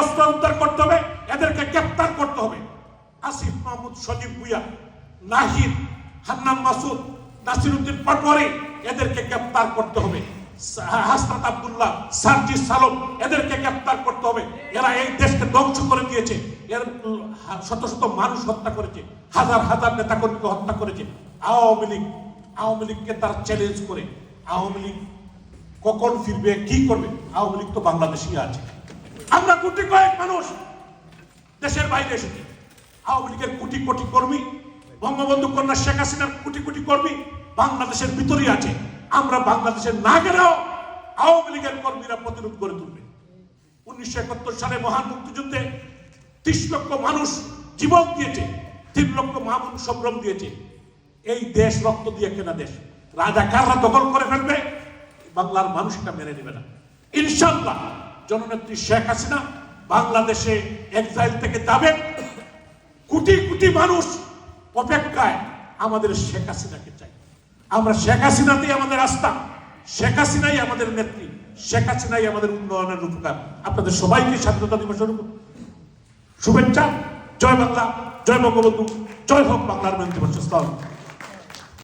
অস্ত্র উদ্ধার করতে হবে, এদেরকে গ্রেফতার করতে হবে। আসিফ মাহমুদ, সজীব ভুইয়া, নাহিদ, হান্নান মাসুদ, নাসিরউদ্দিন পাটোয়ারি, এদেরকে গ্রেফতার করতে হবে। হাসনাত আব্দুল্লাহ, সার্জিস সালম, এদেরকে গ্রেফতার করতে হবে। এরা এই দেশকে ধ্বংস করে দিয়েছে, এর শত শত মানুষ হত্যা করেছে, হাজার হাজার নেতাকর্মীকে হত্যা করেছে। আওয়ামী লীগকে তার চ্যালেঞ্জ করে, আওয়ামী লীগ কখন ফিরবে, কি করবে? আওয়ামী লীগ তো বাংলাদেশই আছে। আমরা কোটি কয়েক মানুষ দেশের বাইরে এসেছি। আওয়ামী লীগের কোটি কোটি কর্মী, বঙ্গবন্ধু কন্যা শেখ হাসিনার কোটি কোটি কর্মী বাংলাদেশের ভিতরেই আছে। আমরা বাংলাদেশের না গেলেও আওয়ামী লীগের কর্মীরা প্রতিরোধ করে তুলবে। 1971 সালে মহান মুক্তিযুদ্ধে 30 লক্ষ মানুষ জীবন দিয়েছে, 3 লক্ষ মামুন সম্ভ্রম দিয়েছে। এই দেশ রক্ত দিয়ে কেনা দেশ, রাজাকাররা দখল করে ফেলবে, বাংলার মানুষ এটা মেনে নেবে না। ইনশাআল্লাহ জননেত্রী শেখ হাসিনা বাংলাদেশে এক্সাইল থেকে যাবে। কোটি কোটি মানুষ অপেক্ষায় আমাদের শেখ হাসিনাকে চাই। আমরা শেখ হাসিনাতেই আমাদের আস্থা, শেখ হাসিনাই আমাদের নেত্রী, শেখ হাসিনাই আমাদের উন্নয়নের রূপকার। আপনাদের সবাইকে স্বাধীনতা দিবসের শুভেচ্ছা। জয় বাংলা, জয় বঙ্গবন্ধু, জয় হোক বাংলার মন্ত্রী।